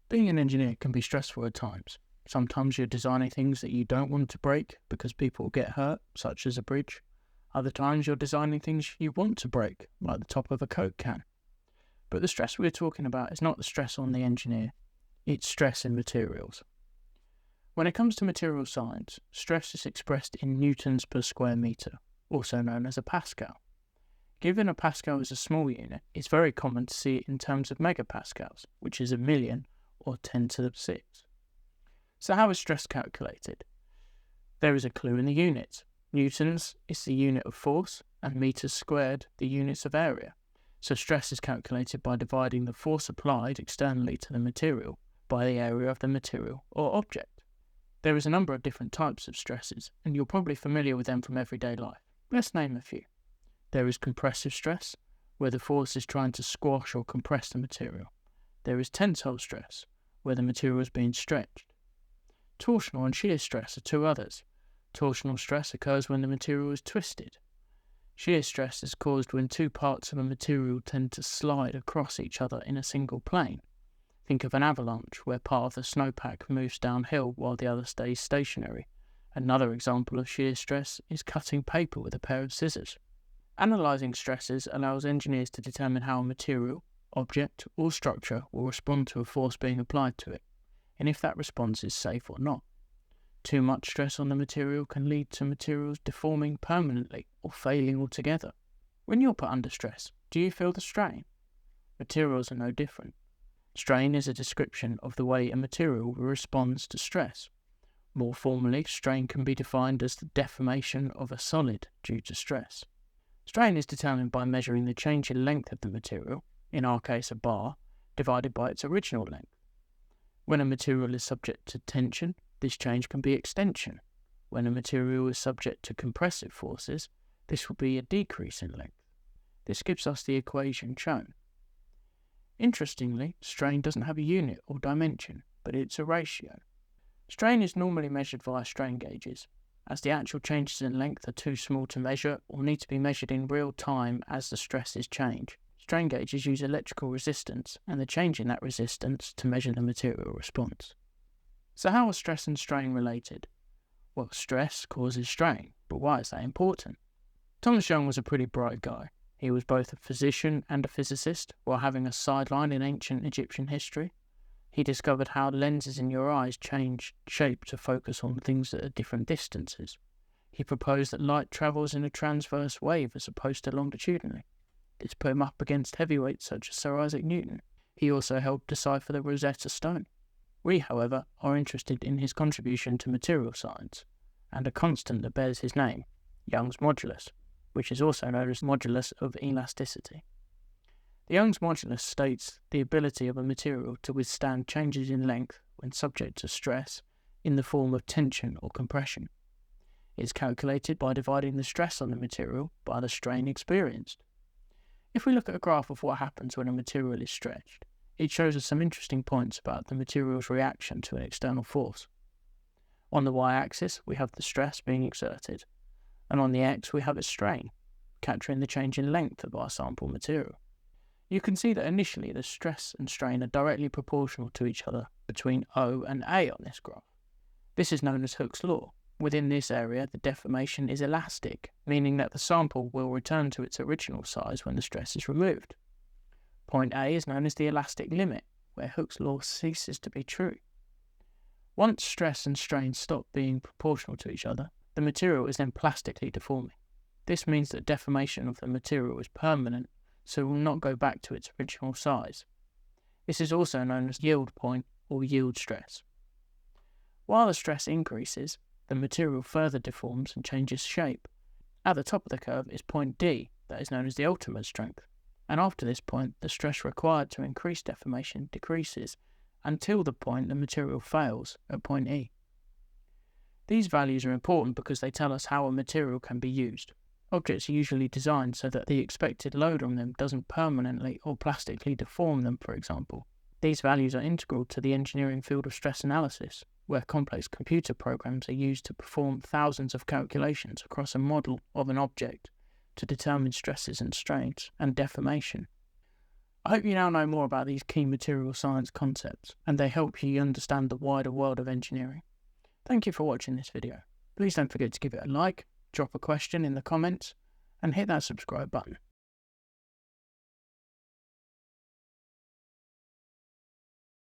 Being an engineer can be stressful at times. Sometimes you're designing things that you don't want to break because people will get hurt, such as a bridge. Other times you're designing things you want to break, like the top of a Coke can. But the stress we're talking about is not the stress on the engineer, it's stress in materials. When it comes to material science, stress is expressed in newtons per square metre, also known as a Pascal. Given a Pascal is a small unit, it's very common to see it in terms of megapascals, which is a million or 10 to the 6. So how is stress calculated? There is a clue in the units. Newtons is the unit of force, and meters squared the units of area. So stress is calculated by dividing the force applied externally to the material by the area of the material or object. There is a number of different types of stresses, and you're probably familiar with them from everyday life. Let's name a few. There is compressive stress, where the force is trying to squash or compress the material. There is tensile stress, where the material is being stretched. Torsional and shear stress are two others. Torsional stress occurs when the material is twisted. Shear stress is caused when two parts of a material tend to slide across each other in a single plane. Think of an avalanche where part of the snowpack moves downhill while the other stays stationary. Another example of shear stress is cutting paper with a pair of scissors. Analysing stresses allows engineers to determine how a material, object or structure will respond to a force being applied to it, and if that response is safe or not. Too much stress on the material can lead to materials deforming permanently or failing altogether. When you're put under stress, do you feel the strain? Materials are no different. Strain is a description of the way a material responds to stress. More formally, strain can be defined as the deformation of a solid due to stress. Strain is determined by measuring the change in length of the material, in our case a bar, divided by its original length. When a material is subject to tension, this change can be extension. When a material is subject to compressive forces, this will be a decrease in length. This gives us the equation shown. Interestingly, strain doesn't have a unit or dimension, but it's a ratio. Strain is normally measured via strain gauges, as the actual changes in length are too small to measure or need to be measured in real time as the stresses change. Strain gauges use electrical resistance and the change in that resistance to measure the material response. So how are stress and strain related? Well, stress causes strain, but why is that important? Thomas Young was a pretty bright guy. He was both a physician and a physicist, while having a sideline in ancient Egyptian history. He discovered how lenses in your eyes change shape to focus on things at different distances. He proposed that light travels in a transverse wave as opposed to longitudinally. This put him up against heavyweights such as Sir Isaac Newton. He also helped decipher the Rosetta Stone. We, however, are interested in his contribution to material science, and a constant that bears his name, Youngs Modulus, which is also known as modulus of elasticity. The Youngs Modulus states the ability of a material to withstand changes in length when subject to stress in the form of tension or compression. It is calculated by dividing the stress on the material by the strain experienced. If we look at a graph of what happens when a material is stretched, it shows us some interesting points about the material's reaction to an external force. On the y-axis, we have the stress being exerted, and on the x, we have its strain, capturing the change in length of our sample material. You can see that initially the stress and strain are directly proportional to each other between O and A on this graph. This is known as Hooke's law. Within this area, the deformation is elastic, meaning that the sample will return to its original size when the stress is removed. Point A is known as the elastic limit, where Hooke's law ceases to be true. Once stress and strain stop being proportional to each other, the material is then plastically deforming. This means that deformation of the material is permanent, so it will not go back to its original size. This is also known as yield point or yield stress. While the stress increases, the material further deforms and changes shape. At the top of the curve is point D, that is known as the ultimate strength, and after this point the stress required to increase deformation decreases until the point the material fails at point E. These values are important because they tell us how a material can be used. Objects are usually designed so that the expected load on them doesn't permanently or plastically deform them, for example. These values are integral to the engineering field of stress analysis, where complex computer programs are used to perform thousands of calculations across a model of an object to determine stresses and strains and deformation. I hope you now know more about these key material science concepts, and they help you understand the wider world of engineering. Thank you for watching this video. Please don't forget to give it a like, drop a question in the comments, and hit that subscribe button.